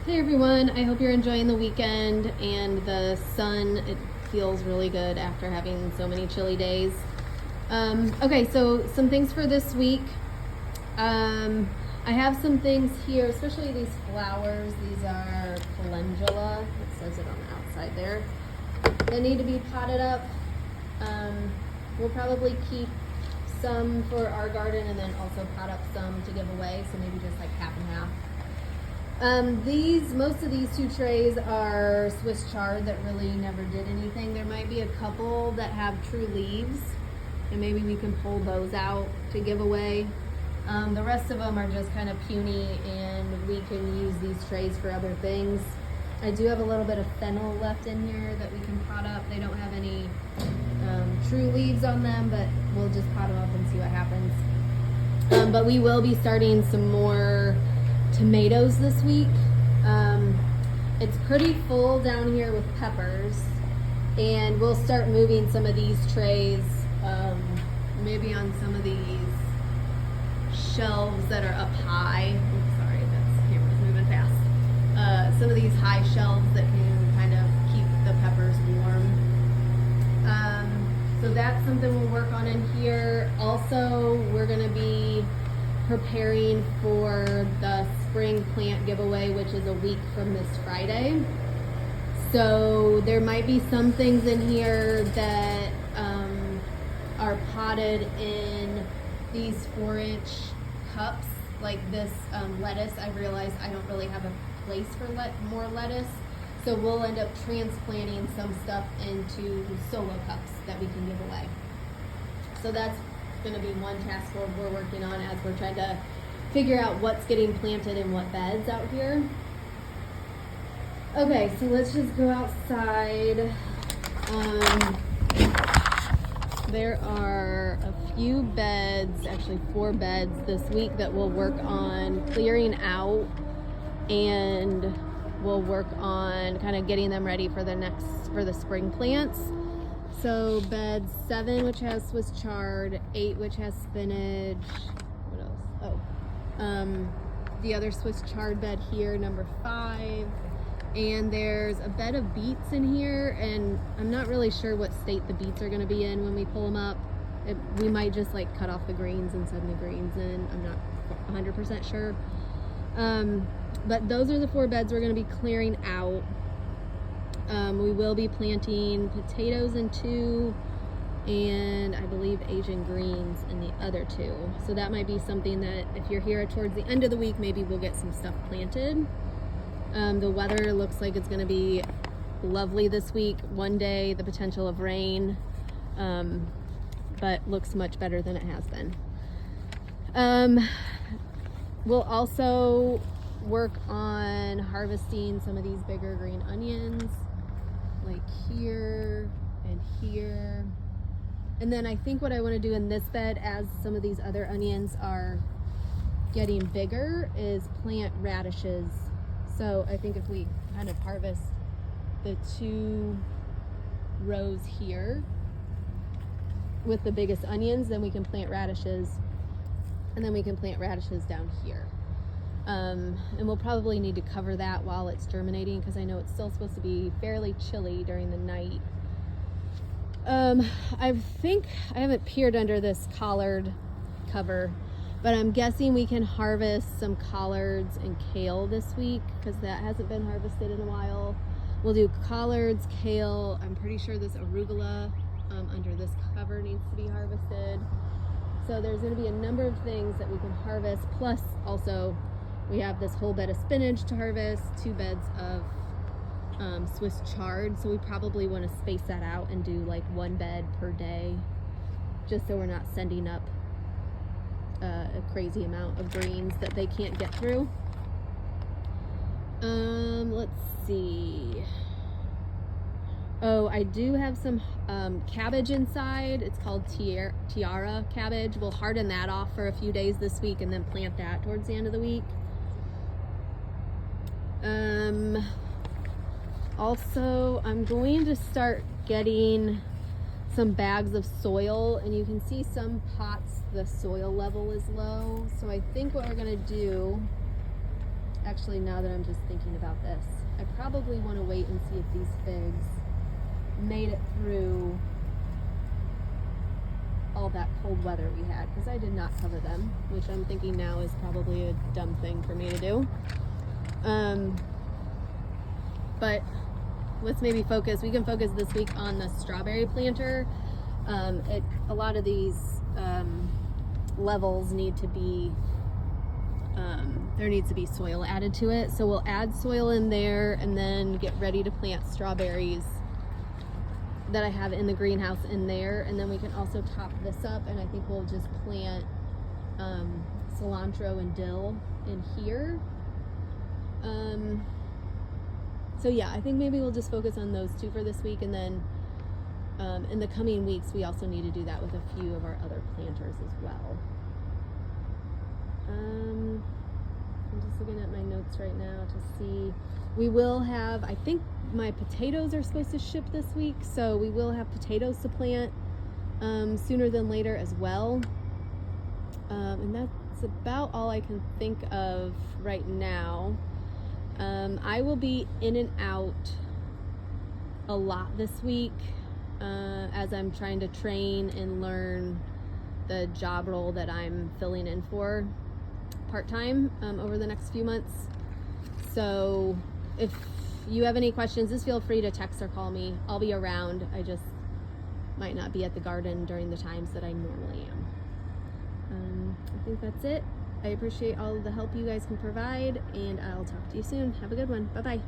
Hey everyone, I hope you're enjoying the weekend and the sun. It feels really good after having so many chilly days. Okay, so some things for this week. I have some things here, especially these flowers. These are calendula. It says it on the outside there. They need to be potted up. We'll probably keep some for our garden and then also pot up some to give away, so maybe just like half and half. Most of these two trays are Swiss chard that really never did anything. There might be a couple that have true leaves, and maybe we can pull those out to give away. The rest of them are just kind of puny, and we can use these trays for other things. I do have a little bit of fennel left in here that we can pot up. They don't have any true leaves on them, but we'll just pot them up and see what happens. But we will be starting some more tomatoes this week. It's pretty full down here with peppers, and we'll start moving some of these trays, maybe on some of these shelves that are up high. Oops, sorry, that camera's moving fast. Some of these high shelves that can kind of keep the peppers warm. So that's something we'll work on in here. Also, we're gonna be preparing for the spring plant giveaway, which is a week from this Friday. So there might be some things in here that are potted in these 4-inch cups, like this lettuce. I realized I don't really have a place for more lettuce, so we'll end up transplanting some stuff into solo cups that we can give away. So that's going to be one task we're working on as we're trying to figure out what's getting planted in what beds out here. Okay, so let's just go outside. There are a few beds, actually 4 beds this week that we'll work on clearing out, and we'll work on kind of getting them ready for the spring plants. So bed 7, which has Swiss chard, 8, which has spinach. What else? The other Swiss chard bed here, number 5. And there's a bed of beets in here, and I'm not really sure what state the beets are going to be in when we pull them up. We might just like cut off the greens and send the greens in. I'm not 100% sure. But those are the 4 beds we're going to be clearing out. We will be planting potatoes in 2, and I believe Asian greens in the other 2. So that might be something that if you're here towards the end of the week, maybe we'll get some stuff planted. The weather looks like it's going to be lovely this week. One day, the potential of rain, but looks much better than it has been. We'll also work on harvesting some of these bigger green onions, like here and here. And then I think what I want to do in this bed, as some of these other onions are getting bigger, is plant radishes. So I think if we kind of harvest the 2 rows here with the biggest onions, then we can plant radishes, and then we can plant radishes down here. And we'll probably need to cover that while it's germinating, because I know it's still supposed to be fairly chilly during the night. I think I haven't peered under this collard cover, but I'm guessing we can harvest some collards and kale this week, because that hasn't been harvested in a while. We'll do collards, kale. I'm pretty sure this arugula under this cover needs to be harvested. So there's going to be a number of things that we can harvest, plus also we have this whole bed of spinach to harvest, 2 beds of Swiss chard. So we probably want to space that out and do like 1 bed per day, just so we're not sending up a crazy amount of greens that they can't get through. Let's see. Oh, I do have some cabbage inside. It's called tiara cabbage. We'll harden that off for a few days this week and then plant that towards the end of the week. Also, I'm going to start getting some bags of soil, and you can see some pots the soil level is low. So I think what we're going to do actually, now that I'm just thinking about this, I probably want to wait and see if these figs made it through all that cold weather we had, because I did not cover them, which I'm thinking now is probably a dumb thing for me to do. But let's maybe focus. We can focus this week on the strawberry planter. A lot of these levels need to be, there needs to be soil added to it. So we'll add soil in there and then get ready to plant strawberries that I have in the greenhouse in there. And then we can also top this up, and I think we'll just plant cilantro and dill in here. So yeah, I think maybe we'll just focus on those two for this week, and then in the coming weeks we also need to do that with a few of our other planters as well. I'm just looking at my notes right now to see. We will have, I think my potatoes are supposed to ship this week, so we will have potatoes to plant sooner than later as well. And that's about all I can think of right now. I will be in and out a lot this week as I'm trying to train and learn the job role that I'm filling in for part-time over the next few months. So if you have any questions, just feel free to text or call me. I'll be around. I just might not be at the garden during the times that I normally am. I think that's it. I appreciate all of the help you guys can provide, and I'll talk to you soon. Have a good one. Bye-bye.